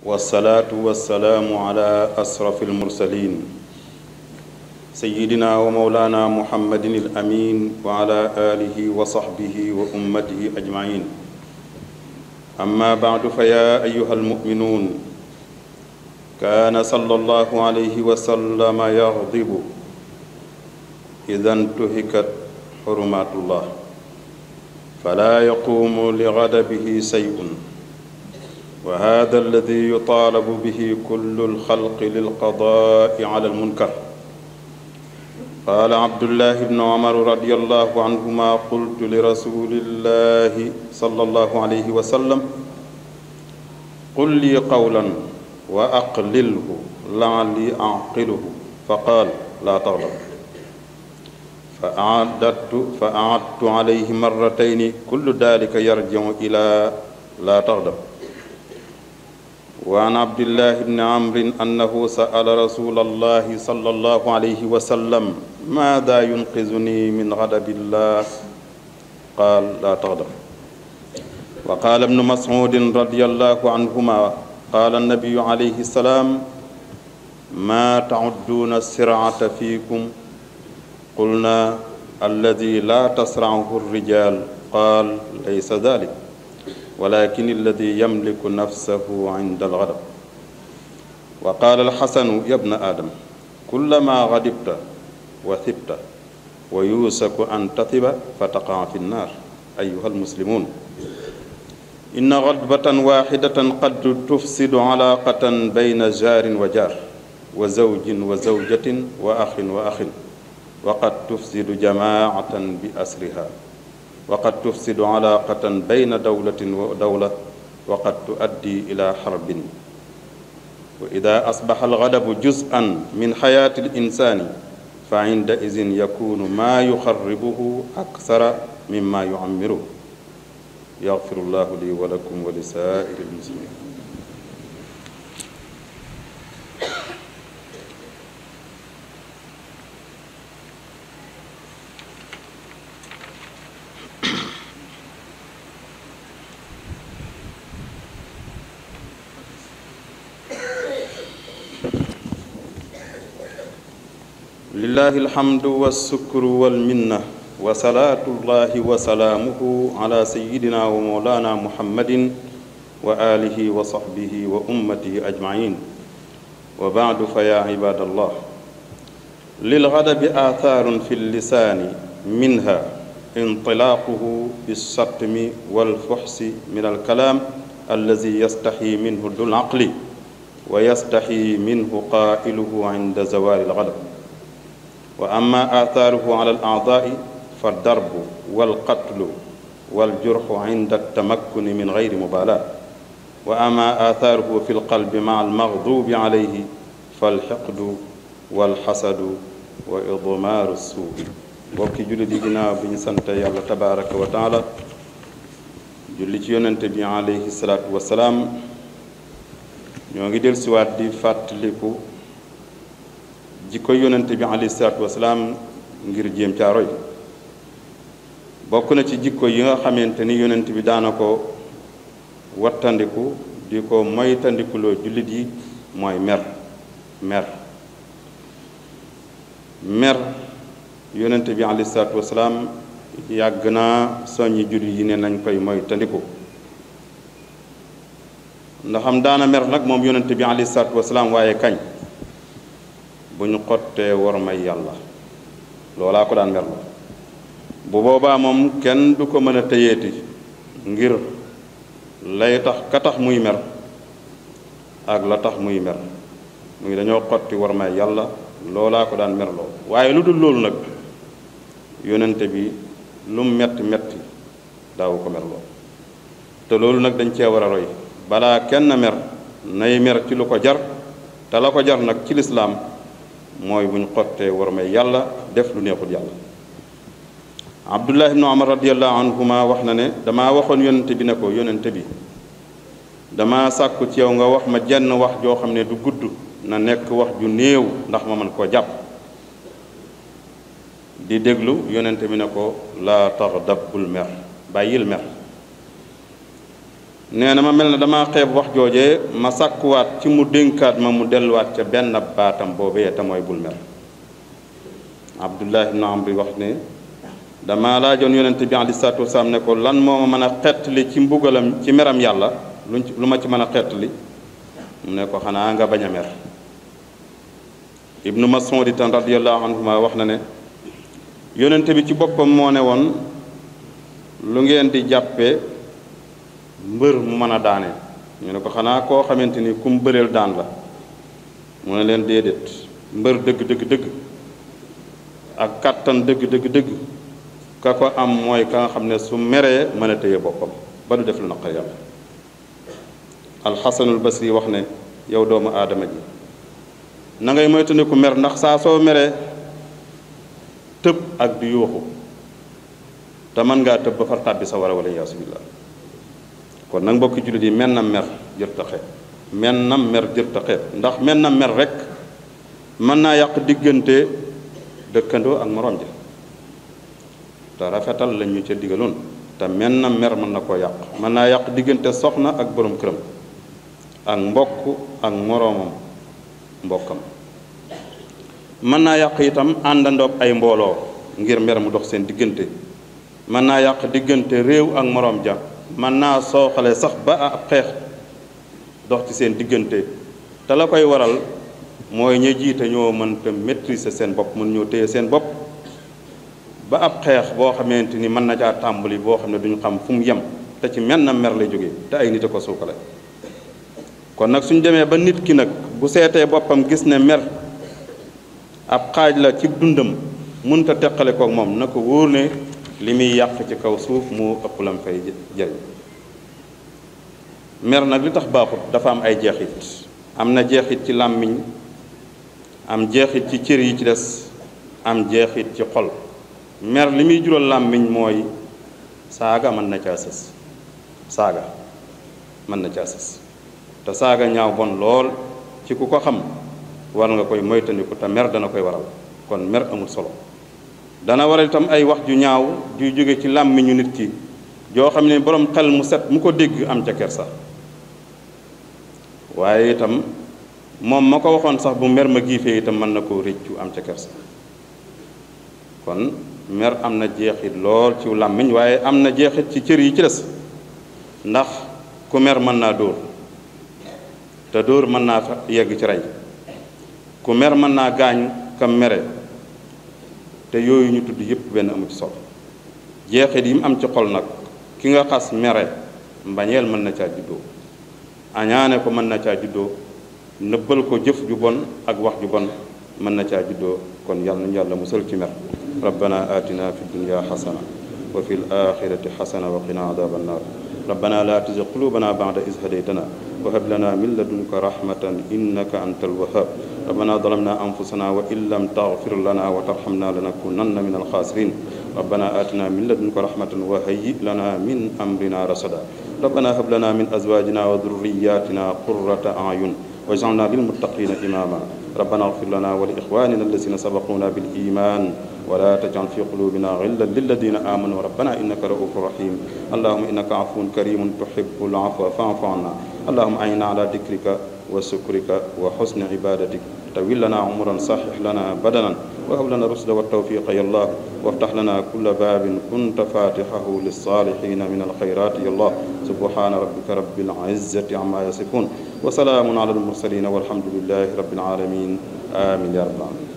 والصلاة والسلام على أشرف المرسلين سيدنا ومولانا محمد الأمين وعلى آله وصحبه وأمته أجمعين. أما بعد، فيا أيها المؤمنون، كان صلى الله عليه وسلم يغضب إذا انتهكت حرمات الله، فلا يقوم لغضبه شيء، وهذا الذي يطالب به كل الخلق للقضاء على المنكر. قال عبد الله بن عمر رضي الله عنهما: قلت لرسول الله صلى الله عليه وسلم: قل لي قولا وأقلله لعلي أعقله، فقال: لا تغضب. فأعدت عليه مرتين، كل ذلك يرجع إلى لا تغضب. وعن عبد الله بن عمرو أنه سأل رسول الله صلى الله عليه وسلم: ماذا ينقذني من غضب الله؟ قال: لا تغضب. وقال ابن مسعود رضي الله عنهما: قال النبي عليه السلام: ما تعدون السرعة فيكم؟ قلنا: الذي لا تسرعه الرجال. قال: ليس ذلك، ولكن الذي يملك نفسه عند الغضب. وقال الحسن: يا ابن آدم، كلما غضبت وثبت ويوشك أن تثب فتقع في النار. أيها المسلمون، إن غضبة واحدة قد تفسد علاقة بين جار وجار، وزوج وزوجة، وأخ وأخ، وقد تفسد جماعة بأسرها، وقد تفسد علاقة بين دولة ودولة، وقد تؤدي إلى حرب. وإذا أصبح الغضب جزءا من حياة الإنسان، فعندئذ يكون ما يخربه أكثر مما يعمره. يغفر الله لي ولكم ولسائر المسلمين. لله الحمد والشكر والمنة، وصلاة الله وسلامه على سيدنا ومولانا محمد وآله وصحبه وأمته أجمعين. وبعد، فيا عباد الله، للغضب آثار في اللسان، منها انطلاقه بالشتم والفحش من الكلام الذي يستحي منه ذو العقل، ويستحي منه قائله عند زوال الغضب. وأما آثاره على الأعضاء فالضرب والقتل والجرح عند التمكن من غير مبالاة. وأما آثاره في القلب مع المغضوب عليه فالحقد والحسد وإضمار السوء. bokki jullit yi, ginnaaw bi ñu sant yàlla tabaraka wa taala, julli ci yonente bi alayhi salaatu wasalaam, ñoo ngi del siwaat di fàttaliku jikko yonente bi alayhi salaatu wasalaam ngir jéem caa roy. bokk na ci jikko yi nga xamante ni yonent bi daana ko wattandiku di ko moytandikuloo jullit yi mooy mer yonent bi alayhi salaatu wasalaam yàgg naa soññi jullit yi ne nañ koy moytandiku. ndaxam daana mer nag moom yonent bi alayhi salaatu wasalaam, waaye kañ? bu ñu xottee war may yàlla, loolaa ko daan merloo. bu boobaa moom kenn du ko mën a tëyeeti, ngir lay tax ka tax muy mer ak la tax muy mer muy dañoo xotti war may yàlla, loolaa ko daan merloo. waaye lu dul loolu nag, yonente bi lu metti metti daawu ko merloo. te loolu nag dañ cee war a roy. balaa kenn mer, nay mer ci lu ko jar, te la ko jar nag ci lislaam mooy buñ xottee war may yàlla, def lu neexul yàlla. Abdullah ibn Umar radiyallahu anhuma wax na ne, damaa waxoon yonente bi ne ko: yonente bi, dama sàkku ci yow nga wax ma jenn wax joo xam ne du gudd, na nekk wax ju néew ndax ma mën koo jàpp. di déglu yonente bi ne ko: laa taxdab, bul mer, bàyyil mer. nee na ma mel na dama xeeb wax joojee ma sàkkuwaat ci mu dénkaat ma mu delluwaat ca benn baatam boobee te mooy bul mer. Abdullah ibn Amr wax ne dama laajoon yonente bi aleyhi salaatu wasalaam ne ko lan moo ma mën a xettali ci mbugalam ci meram yàlla lu ma ci mën a xettali mu ne ko xanaa nga bañ a mer. Ibnu Mas'ud itam radiyallahu anhuma wax na ne yonente bi ci boppam moo ne woon lu ngeen di jàppee mbër mu mën a daane ñu ne ko xanaa koo xamante ni kum bëreel daan la mu ne leen déedéet mbër dëgg ak kàttan dëgg ka ko am mooy ka nga xam ne su meree mën a téye boppam ba du def lu naqar yàlla. Alxasanul Basri wax ne yow doomu aadama ji na ngay moytandiku mer ndax saa soo meree tëb ak di yuuxu te mën ngaa tëb ba far tàbbi sa wara wala yaasu billah. kon nag mbokki jullit yi mennam mer jërta xeeb mennam mer jërta xeeb ndax mennam mer rek mën naa yàq diggante dëkkandoo ak moroom ja te rafetal lañ ñu ca digaloon te mennam mer mën na koo yàq mën naa yàq diggante soxna ak borom këram ak mbokk ak moroomam mbokkam mën naa yàq itam àndandoo ay mbooloo ngir mer mu dox seen diggante mën naa yàq diggante réew ak moroom ja mën naa sooxale sax ba ab xeex dox ci seen diggante te la koy waral mooy ña jiite ñoo mënta maîtriser seen bopp mën ñoo téye seen bopp ba ab xeex boo xamante ni mën na caa tàmbali boo xam ne duñu xam fu mu yem te ci menn mer lay jógee te ay nit a ko suukale. kon nag suñ demee ba nit ki nag bu seetee boppam gis ne mer ab xaaj la ci dundam mënta teqale koog moom na ko wóor ne li muy yàq ci kaw suuf moo ëpp lam fay jëriñ. mer nag li tax baaxut dafa am ay jeexit am na jeexit ci làmmiñ am jeexit ci cër yi ci des am jeexit ci xol. mer li muy jural làmmiñ mooy saaga mën na caa sës saaga mën na caa sës te saaga ñaaw bon lool ci ku ko xam war nga koy moytandiku te mer dana koy waral kon mer amul solo. dana waral itam ay wax ju ñaaw juy jóge ci làmmiñu nit ki joo xam ne borom xel mu set mu ko dégg am ca kersa waaye itam moom ma ko waxoon sax bu mer ma giifee itam mën na koo réccu am ca kersa. kon mer am na jeexit lool ci làmmiñ waaye am na jeexit ci cër yi ci des ndax ku mer mën naa dóor te dóor mën naa yegg ci rey ku mer mën naa gaañ kam mere te yooyu ñu tudd yépp benn amu ci solo. jeexit yi mu am ci xol nag ki nga xas mere mbañeel mën na caa juddoo añaane ko mën na caa juddoo nëbbal ko jëf ju bon ak wax ju bon mën na caa juddoo kon yàlla nañu yàlla musal ci mer. ربنا آتنا في الدنيا حسنة وفي الآخرة حسنة وقنا عذاب النار ربنا لا تزغ قلوبنا بعد إذ هديتنا وهب لنا من لدنك رحمة إنك أنت الوهاب ربنا ظلمنا أنفسنا وإن لم تغفر لنا وترحمنا لنكونن من الخاسرين ربنا آتنا من لدنك رحمة وهيئ لنا من أمرنا رشدا ربنا هب لنا من أزواجنا وذرياتنا قرة أعين واجعلنا للمتقين إماما ربنا اغفر لنا ولإخواننا الذين سبقونا بالإيمان ولا تجعل في قلوبنا غلا للذين آمنوا ربنا إنك رؤوف رحيم اللهم إنك عفو كريم تحب العفو فاعف عنا اللهم أعنا على ذكرك وشكرك وحسن عبادتك طول لنا عمرا صحح لنا بدنا وهب لنا الرشد والتوفيق يا الله وافتح لنا كل باب كنت فاتحه للصالحين من الخيرات يا الله سبحان ربك رب العزة عما يصفون وسلام على المرسلين والحمد لله رب العالمين آمين يا رب العالمين.